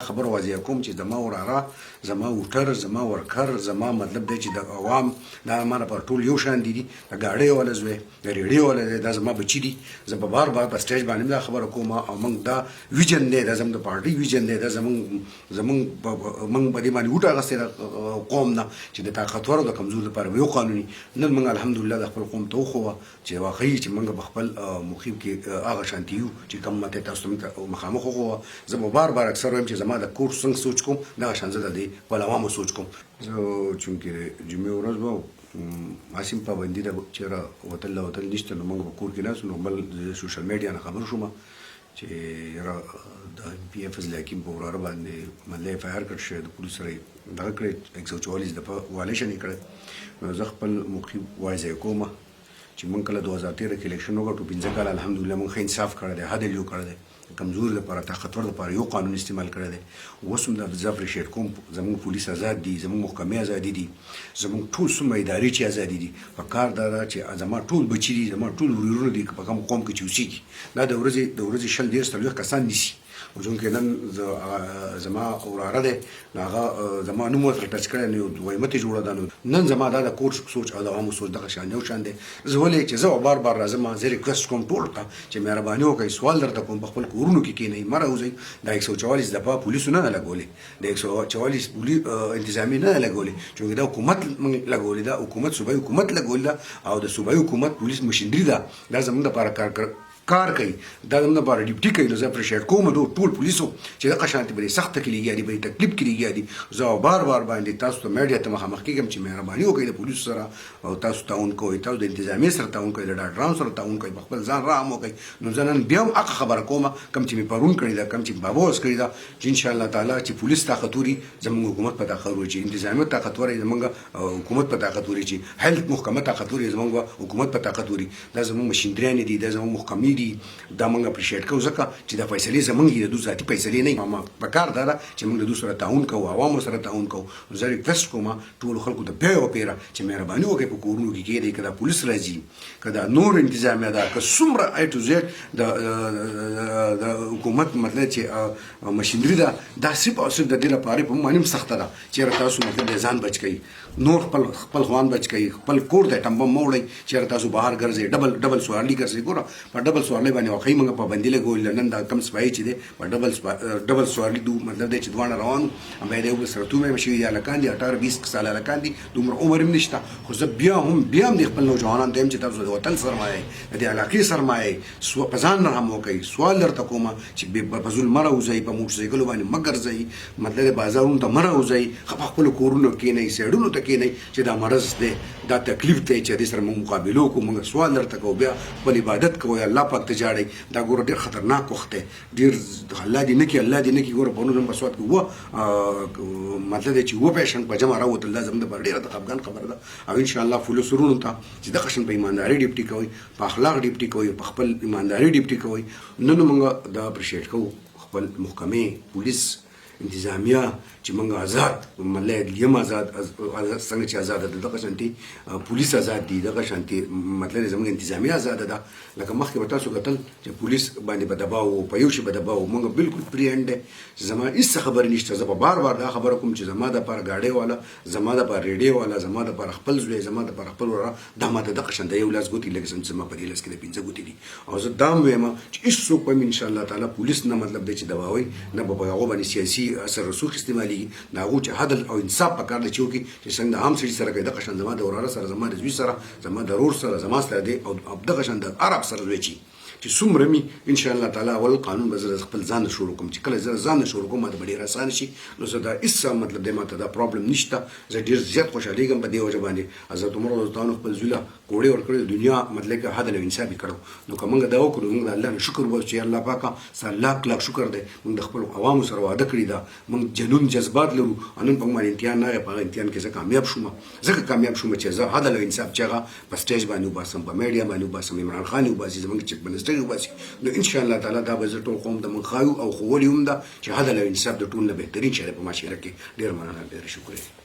خبر واضح کوم چې زما وراره زما وټر زما ورکر زما مطلب دی چې د عوام دا مانه پر ټول یو شان دي د گاډي ولا زوی د ریډیو ولا دا زما بچی دي زه په بار بار په سټیج باندې دا خبره کوم او موږ دا ویژن دی دا زموږ د پارټي ویژن دی دا زموږ موږ په دې باندې وټه غسه قوم نه چې د طاقتور او د کمزور لپاره یو قانوني نن موږ الحمدلله د خپل قوم ته خو چې واقعي چې موږ په خپل مخیب کې هغه شانتیو چې کوم ماته تاسو ته مخامخ خو زه په بار بار اکثر وایم چې زما د کور څنګه سوچ کوم دا شان زه د دې په عوامو سوچ کوم زه چونکې جمعې ورځ به عاصم پابندي د چیرې وتل نشته نو موږ په کور کې ناسو نو بل سوشل میډیا نه خبر شوم چې یاره د پی اف فضل حکیم په وراره باندې مله اف آی آر کړ شوی د پولیس سره دغه کړی 144 دفعه والېشن یې کړی نو زه خپل مخیب واضح کوم چې موږ کله 2013 کې الیکشن وګټو 15 کال الحمدلله موږ ښه انصاف کړی دی عدل یو کړی دی کمزور لپاره طاقتور لپاره یو قانون استعمال کړی دی اوس هم د اپریشیټ کوم زموږ پولیس آزاد دي زموږ محکمې ازادي دي زموږ ټول څومره ادارې چې ازادي دي په کار دا ده چې زما ټول بچي دي زما ټول ورورونه دي په کوم قوم کې چې اوسېږي دا د ورځې شل دېرش څلوېښت کسان نیسي چونکې نن زما وراره دی نو هغه زما نوم ورته ټچ کړی نو دویمه ته جوړه ده نو نن زما دا د کور سوچ او د عوامو سوچ دغه شان یو شان دی زه ولې چې زه بار بار راځم زه ریکویسټ کوم ټول ته چې مهرباني وکړئ سوال درته کوم په خپل کورونو کې کښېنئ مه راوځئ دا 144 دفعه پولیسو نه ده لګولې د 144 انتظامي نه ده لګولې چونکې دا حکومت موږ لګولې ده حکومت صوبایي حکومت لګولې ده او د صوبایي حکومت پولیس مشینري ده دا زموږ دپاره کار کوي دا زموږ دپاره ډیوټي کوي نو زه اپریشیټ کوم د ټول پولیسو چې دغه شانتې به سخته کې لګیا دي به تکلیف کې لګیا دي زه بار بار باندې تاسو ته میډیا ته مخامخ کېږم چې مهرباني وکړئ د پولیسو سره او تاسو تعاون کوئ تاسو د انتظامیې سره تعاون کوئ د ډاکټرانو سره تعاون کوئ په خپل ځان رحم وکړئ نو زه نن بیا هم هغه خبره کوم کوم چې مې پرون کړې ده کوم چې بابا اوس کړې ده چې انشاءالله تعالی چې پولیس طاقتوري زموږ حکومت په طاقت وري چې انتظامیه طاقتوري زموږ حکومت په طاقت وري چې هیلث محکمه طاقتوري زموږ حکومت په طاقت وري دا زموږ مشینریان دي دا زموږ محکمې دي دا موږ اپریشیټ کوو ځکه چې دا فیصلې زموږ دي د دوی ذاتي فیصلې نه ما په کار دا ده چې موږ د دوی سره تعاون کوو عوامو سره تعاون کوو زه ریکویسټ کوم ټولو خلکو ته بیا وپیره چې مهرباني وکړئ په کورونو کې کېدی که دا پولیس راځي که دا نور انتظامیه ده که څومره ای ټو زیډ د حکومت مطلب چې مشینري ده دا صرف او صرف د دې لپاره په معنی هم سخته ده چېرې تاسو مطلب د ځان بچ کوئ نور خپل خوان بچ کوئ خپل کور ته ټمبه مه وړئ چېرې تاسو بهر ګرځئ ډبل سوارلي ګرځئ ګوره په ډبل سوارلۍ باندې واقعي موږ پابندي لګولې نن دا کم سپایي چې دی په ډبل سوارلي مطلب دی چې دواړه روان وو بیا د یو بل سره تومې شوي دي هلکان دي 18-20 ساله هلکان دي دومره عمر هم نشته خو زه بیا هم د خپل نوجوانانو ته یم چې تاسو د وطن سرمایه یې د دې علاقې سرمایه یې په ځان رحم وکړئ سوال درته کوم چې په ظلم مه راوځئ په موټرسایکلو باندې مه ګرځئ مطلب د بازارونو ته مه راوځئ په خپلو کورونو کښېنئ سایډونو ته کښېنئ چې دا مرض دی دا تکلیف دی چې دې سره موږ مقابله وکړو موږ سوال درته کوو بیا خپل عبادت کوئ الله پاک ته جاړئ دا ګوره ډېر خطرناک وخت دی ډېر الله دې نه کړي الله دې نه کړي ګوره پرون هم په سوات کې مطلب دی چې اووه پیشنټ په جمع راوتل دا زموږ دپاره ډېره د خفګان خبره ده او انشاءالله فولو سرونو ته چې دغه شان په ایمانداري ډیوټي کوئ په اخلاق ډیوټي کوئ په خپل ایمانداري ډیوټي کوئ نن موږ دا اپریشیټ کوو خپل محکمې پولیس انتظامیه چې موږ آزاد مله یم آزاد څنګه چې آزاده ده دغه شانتي پولیس آزاد دي دغه شانتي مطلب زموږ انتظامیه آزاده ده لکه مخکې به تاسو کتل چې پولیس باندې به دباو په یو شي به دباو موږ بالکل فری هینډ دی زما هېڅ خبرې نشته زه به بار بار دا خبره کوم چې زما دپاره ګاډۍ والا زما دپاره ریډیو والا زما دپاره خپل زوی زما دپاره خپل وراره دا ماته دغه شان د یو لاس ګوتې لکه څنګه چې زما په دې لاس کې د 15 ګوتې دي او زه دا هم وایم چې هېڅوک به انشاءالله تعالی پولیس نه مطلب دی چې دباوئ نه به په هغو باندې سیاسي اثر رسوخ استعمالېږي د هغو چې عدل او انصاف په کار دی چې وکړي چې څنګه د عام سړي سره کوي دغه شان زما د وراره سره زما د زوی سره زما د ورور سره زما سره دی او دغه شان د عرب سره زوی چې څومره مې انشاءالله تعالی اول قانون به زه خپل ځان نه شروع کوم چې کله زه ځان نه شروع کوم ماته به ډېر اسانه شي نو زه دا هېڅ مطلب دی ماته دا پرابلم نشته زه ډېر زیات خوشحالېږم په دې وجه باندې حضرت عمر رضی الله عنه خپل زوی له کوړې ورکړې د دنیا مطلب که عدل او انصاف یې کړو نو که موږ دا وکړو موږ د الله نه شکر وایو چې الله پاکه ستا لاک لاک شکر دی موږ د خپلو عوامو سره واده کړي ده موږ جنون جذبات لرو او نن په موږ باندې امتحان نه په هغه امتحان کې زه کامیاب شوم ځکه کامیاب شوم چې زه عدل او انصاف چې هغه په سټیج باندې وباسم په میډیا باندې وباسم عمران خان وباسي زموږ چیف منسټر وباسي نو انشاءالله تعالی دا به زه ټول قوم ته موږ ښایو او ښوولي هم ده چې عدل او انصاف د ټول نه بهترین شی دی په معاشره کې ډېره مننه ډېره شکریه